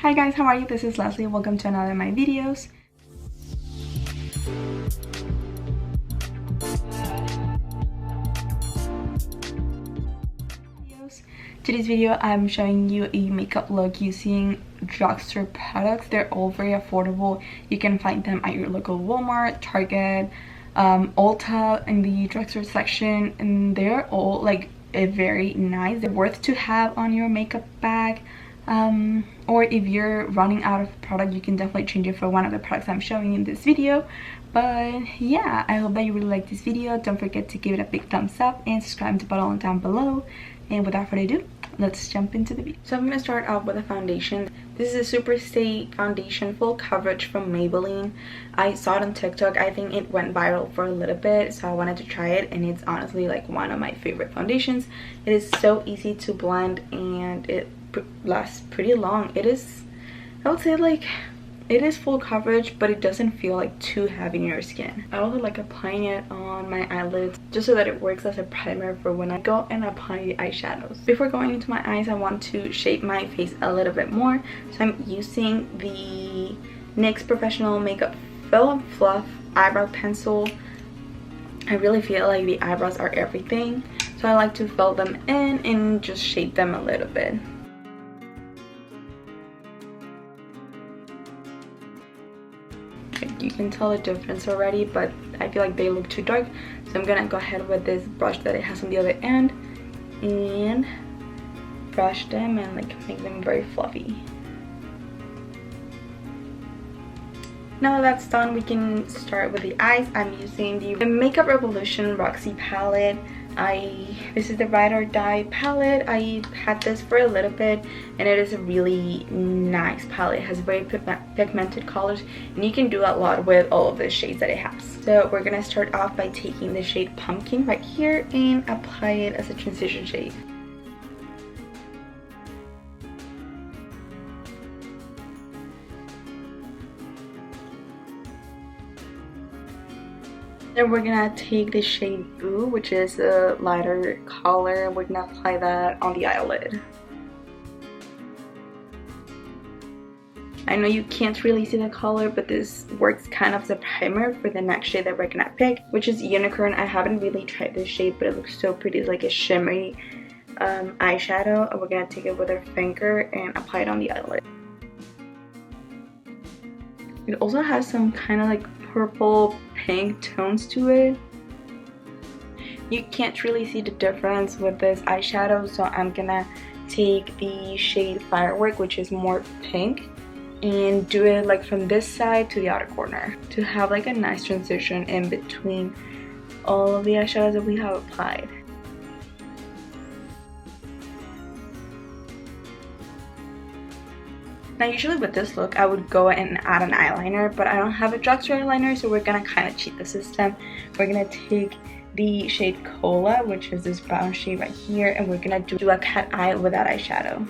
Hi guys, how are you? This is Leslie. Welcome to another of my videos. Today's video, I'm showing you a makeup look using drugstore products. They're all very affordable. You can find them at your local Walmart, Target, Ulta in the drugstore section, and they're all like very nice. They're worth to have on your makeup bag. Or if you're running out of product, you can definitely change it for one of the products I'm showing in this video. But yeah, I hope that you really like this video. Don't forget to give it a big thumbs up and subscribe to the button down below. And without further ado, let's jump into the video. So I'm going to start off with a foundation. This is a Super Stay Foundation Full Coverage from Maybelline. I saw it on TikTok. I think it went viral for a little bit, so I wanted to try it, and it's honestly like one of my favorite foundations. It is so easy to blend and it lasts pretty long. It is, I would say, like, it is full coverage, but it doesn't feel like too heavy in your skin. I also like applying it on my eyelids just so that it works as a primer for when I go and apply eyeshadows. Before going into my eyes, I want to shape my face a little bit more, so I'm using the NYX Professional Makeup Fill and Fluff eyebrow pencil. I really feel like the eyebrows are everything, so I like to fill them in and just shape them a little bit. You can tell the difference already, but I feel like they look too dark, so I'm gonna go ahead with this brush that it has on the other end and brush them and like make them very fluffy. Now that that's done, we can start with the eyes. I'm using the Makeup Revolution Roxy palette. This is the Ride or Die palette. I had this for a little bit, and it is a really nice palette. It has very pigmented colors, and you can do a lot with all of the shades that it has. So we're gonna start off by taking the shade Pumpkin right here and apply it as a transition shade. Then we're gonna take the shade Boo, which is a lighter color, and we're gonna apply that on the eyelid. I know you can't really see the color, but this works kind of as a primer for the next shade that we're gonna pick, which is Unicorn. I haven't really tried this shade, but it looks so pretty. It's like a shimmery eyeshadow, and we're gonna take it with our finger and apply it on the eyelid. It also has some kind of like purple pink tones to it. You can't really see the difference with this eyeshadow, so I'm gonna take the shade Firework, which is more pink, and do it like from this side to the outer corner to have like a nice transition in between all of the eyeshadows that we have applied. Now usually with this look I would go and add an eyeliner, but I don't have a drugstore eyeliner, so we're gonna kind of cheat the system. We're gonna take the shade Cola, which is this brown shade right here, and we're gonna do a cat eye with that eyeshadow.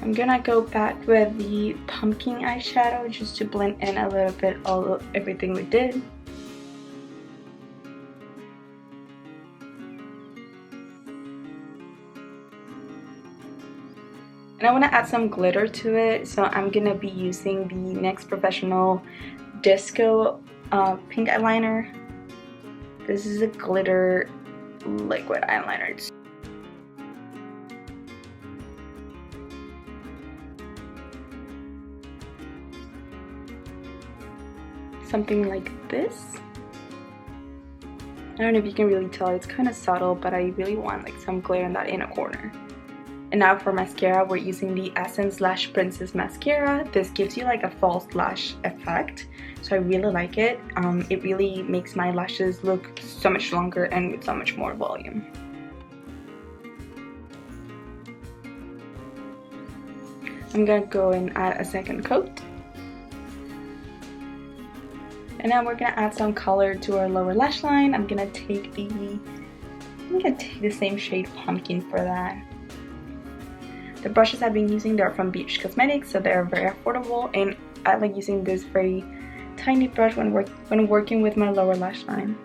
I'm gonna go back with the pumpkin eyeshadow just to blend in a little bit everything we did. And I want to add some glitter to it, so I'm going to be using the NYX Professional Disco Pink Eyeliner. This is a glitter liquid eyeliner. Something like this. I don't know if you can really tell, it's kind of subtle, but I really want like some glitter in that inner corner. And now for mascara, we're using the Essence Lash Princess Mascara. This gives you like a false lash effect, so I really like it. It really makes my lashes look so much longer and with so much more volume. I'm gonna go and add a second coat. And now we're gonna add some color to our lower lash line. I'm gonna take the same shade Pumpkin for that. The brushes I've been using, they're from Beach Cosmetics, so they're very affordable, and I like using this very tiny brush when working with my lower lash line.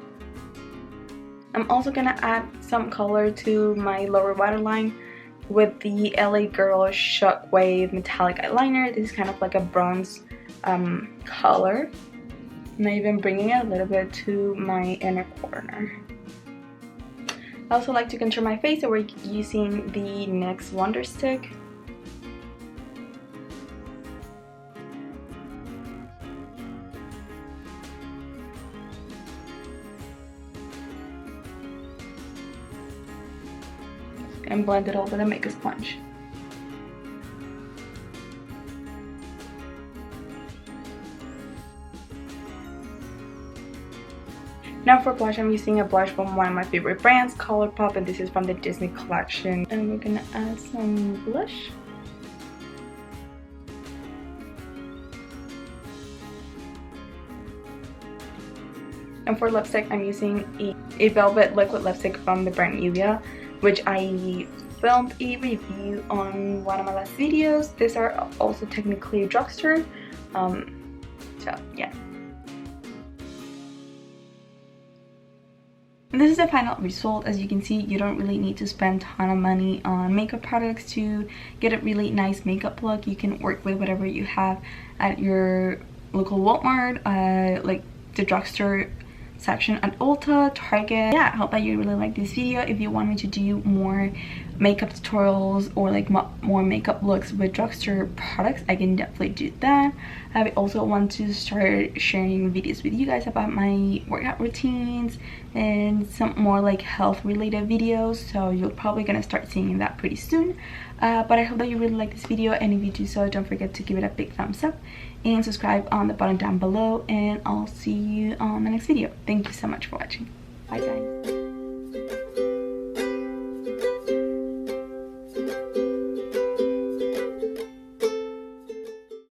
I'm also gonna add some color to my lower waterline with the LA Girl Shockwave Metallic Eyeliner. This is kind of like a bronze color. And I'm even bringing it a little bit to my inner corner. I also like to contour my face, so we're using the NYX Wonder Stick. And blend it all with a makeup sponge. Now for blush, I'm using a blush from one of my favorite brands, Colourpop, and this is from the Disney collection. And we're gonna add some blush. And for lipstick, I'm using a velvet liquid lipstick from the brand Nivea, which I filmed a review on one of my last videos. These are also technically Drugstore, so yeah. And this is the final result. As you can see, you don't really need to spend a ton of money on makeup products to get a really nice makeup look. You can work with whatever you have at your local Walmart, like the drugstore section at Ulta, Target. Yeah, I hope that you really like this video. If you want me to do more makeup tutorials or like more makeup looks with drugstore products, I can definitely do that. I also want to start sharing videos with you guys about my workout routines and some more like health related videos, so you're probably gonna start seeing that pretty soon. But I hope that you really like this video, and if you do so, don't forget to give it a big thumbs up and subscribe on the button down below, and I'll see you on the next video. Thank you so much for watching. Bye guys.